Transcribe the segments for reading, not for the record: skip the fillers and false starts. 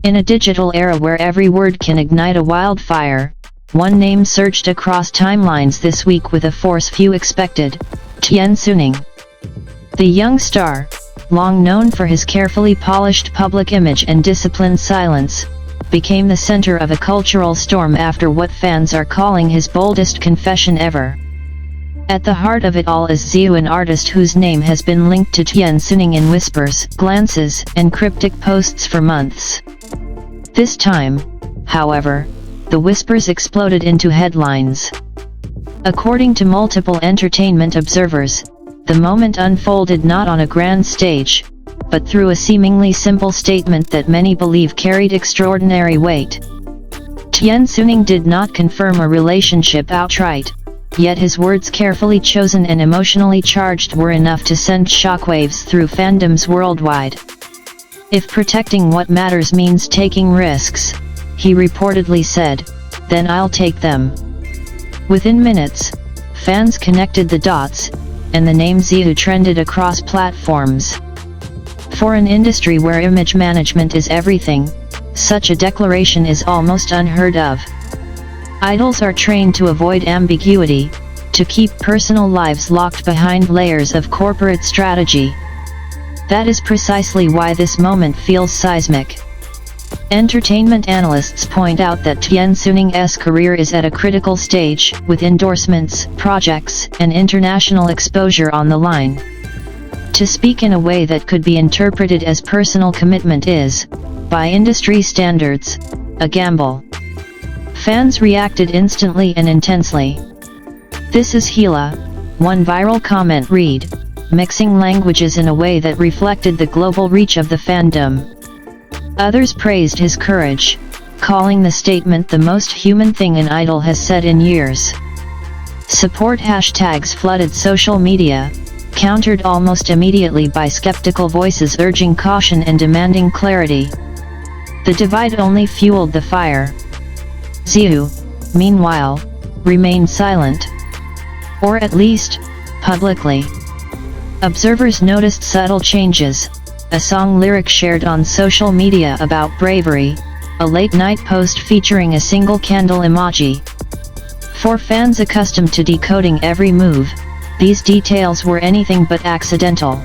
In a digital era where every word can ignite a wildfire, one name surged across timelines this week with a force few expected: Tian Xuning. The young star, long known for his carefully polished public image and disciplined silence, became the center of a cultural storm after what fans are calling his boldest confession ever. At the heart of it all is Ziyu, an artist whose name has been linked to Tian Xuning in whispers, glances, and cryptic posts for months. This time, however, the whispers exploded into headlines. According to multiple entertainment observers, the moment unfolded not on a grand stage, but through a seemingly simple statement that many believe carried extraordinary weight. Tian Xuning did not confirm a relationship outright, yet his words, carefully chosen and emotionally charged, were enough to send shockwaves through fandoms worldwide. "If protecting what matters means taking risks," he reportedly said, "then I'll take them." Within minutes, fans connected the dots, and the name Ziyu trended across platforms. For an industry where image management is everything, such a declaration is almost unheard of. Idols are trained to avoid ambiguity, to keep personal lives locked behind layers of corporate strategy. That is precisely why this moment feels seismic. Entertainment analysts point out that Tian Xuning's career is at a critical stage, with endorsements, projects, and international exposure on the line. To speak in a way that could be interpreted as personal commitment is, by industry standards, a gamble. Fans reacted instantly and intensely. "This is Gila," one viral comment read, mixing languages in a way that reflected the global reach of the fandom. Others praised his courage, calling the statement the most human thing an idol has said in years. Support hashtags flooded social media, countered almost immediately by skeptical voices urging caution and demanding clarity. The divide only fueled the fire. Ziyu, meanwhile, remained silent. Or at least, publicly. Observers noticed subtle changes: a song lyric shared on social media about bravery, a late-night post featuring a single candle emoji. For fans accustomed to decoding every move, these details were anything but accidental.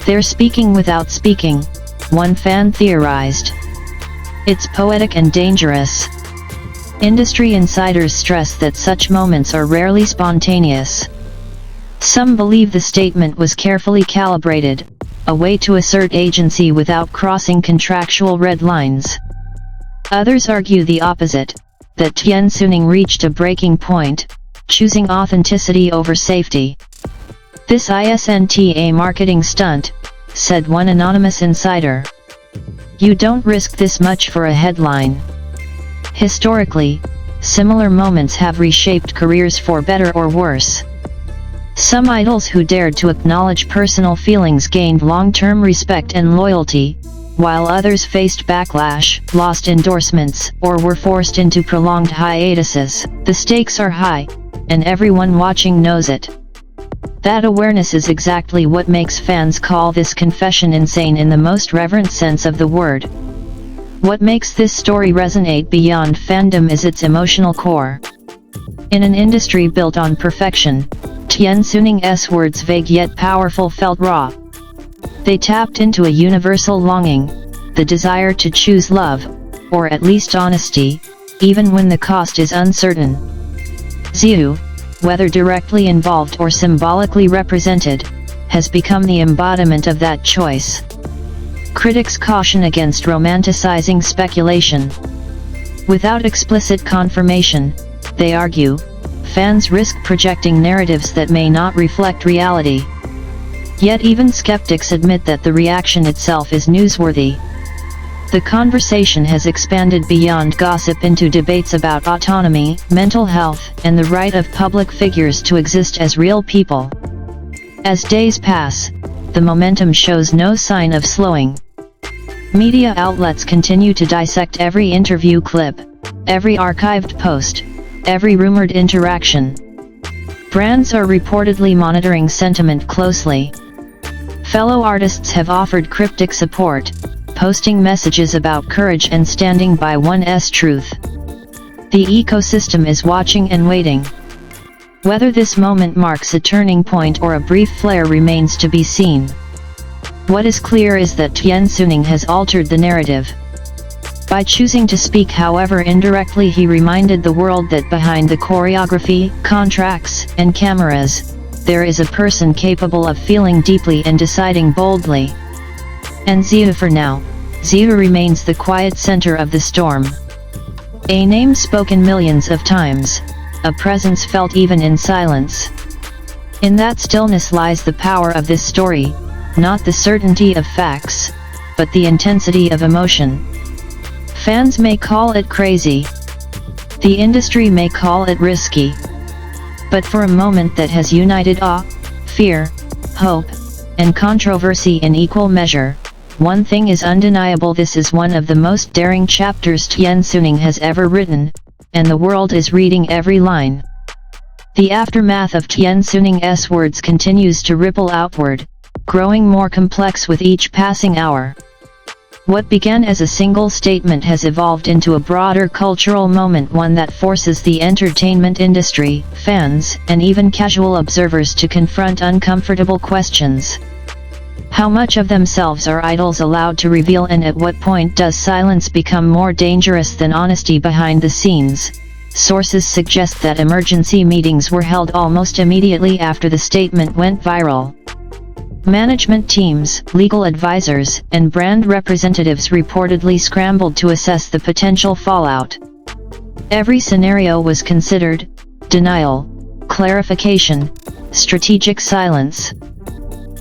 "They're speaking without speaking," one fan theorized. "It's poetic and dangerous." Industry insiders stress that such moments are rarely spontaneous. Some believe the statement was carefully calibrated, a way to assert agency without crossing contractual red lines. Others argue the opposite, that Tian Xuning reached a breaking point, choosing authenticity over safety. "This isn't a marketing stunt," said one anonymous insider. "You don't risk this much for a headline." Historically, similar moments have reshaped careers for better or worse. Some idols who dared to acknowledge personal feelings gained long-term respect and loyalty, while others faced backlash, lost endorsements, or were forced into prolonged hiatuses. The stakes are high, and everyone watching knows it. That awareness is exactly what makes fans call this confession insane in the most reverent sense of the word. What makes this story resonate beyond fandom is its emotional core. In an industry built on perfection, Tian Xuning's words, vague yet powerful, felt raw. They tapped into a universal longing, the desire to choose love, or at least honesty, even when the cost is uncertain. Ziyu, whether directly involved or symbolically represented, has become the embodiment of that choice. Critics caution against romanticizing speculation. Without explicit confirmation, they argue, fans risk projecting narratives that may not reflect reality. Yet even skeptics admit that the reaction itself is newsworthy. The conversation has expanded beyond gossip into debates about autonomy, mental health, and the right of public figures to exist as real people. As days pass, the momentum shows no sign of slowing. Media outlets continue to dissect every interview clip, every archived post, every rumored interaction. Brands are reportedly monitoring sentiment closely. Fellow artists have offered cryptic support, posting messages about courage and standing by one's truth. The ecosystem is watching and waiting. Whether this moment marks a turning point or a brief flare remains to be seen. What is clear is that Tian Xuning has altered the narrative. By choosing to speak, however indirectly, he reminded the world that behind the choreography, contracts, and cameras, there is a person capable of feeling deeply and deciding boldly. And Ziyu, for now, Ziyu remains the quiet center of the storm. A name spoken millions of times, a presence felt even in silence. In that stillness lies the power of this story, not the certainty of facts, but the intensity of emotion. Fans may call it crazy. The industry may call it risky. But for a moment that has united awe, fear, hope, and controversy in equal measure, one thing is undeniable: this is one of the most daring chapters Tian Xuning has ever written, and the world is reading every line. The aftermath of Tian Xuning's words continues to ripple outward, growing more complex with each passing hour. What began as a single statement has evolved into a broader cultural moment, one that forces the entertainment industry, fans, and even casual observers to confront uncomfortable questions. How much of themselves are idols allowed to reveal, and at what point does silence become more dangerous than honesty behind the scenes? Sources suggest that emergency meetings were held almost immediately after the statement went viral. Management teams, legal advisors, and brand representatives reportedly scrambled to assess the potential fallout. Every scenario was considered: denial, clarification, strategic silence.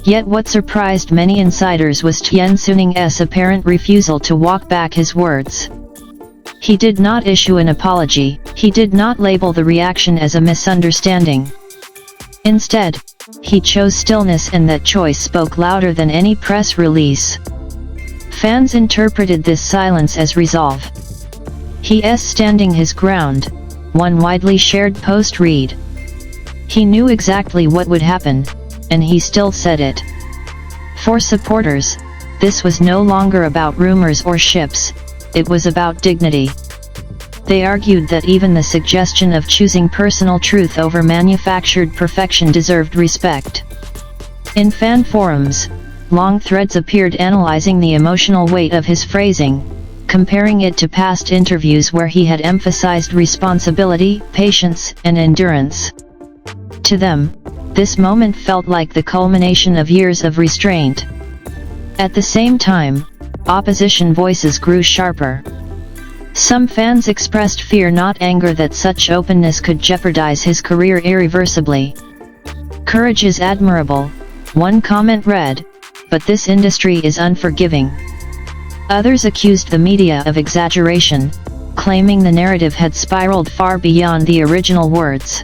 Yet what surprised many insiders was Tian Xuning's apparent refusal to walk back his words. He did not issue an apology, he did not label the reaction as a misunderstanding. Instead, he chose stillness, and that choice spoke louder than any press release. Fans interpreted this silence as resolve. He's standing his ground, one widely shared post read. He knew exactly what would happen, and he still said it. For supporters, this was no longer about rumors or ships, it was about dignity. They argued that even the suggestion of choosing personal truth over manufactured perfection deserved respect. In fan forums, long threads appeared analyzing the emotional weight of his phrasing, comparing it to past interviews where he had emphasized responsibility, patience, and endurance. To them, this moment felt like the culmination of years of restraint. At the same time, opposition voices grew sharper. Some fans expressed fear, not anger, that such openness could jeopardize his career irreversibly. "Courage is admirable," one comment read, "but this industry is unforgiving." Others accused the media of exaggeration, claiming the narrative had spiraled far beyond the original words.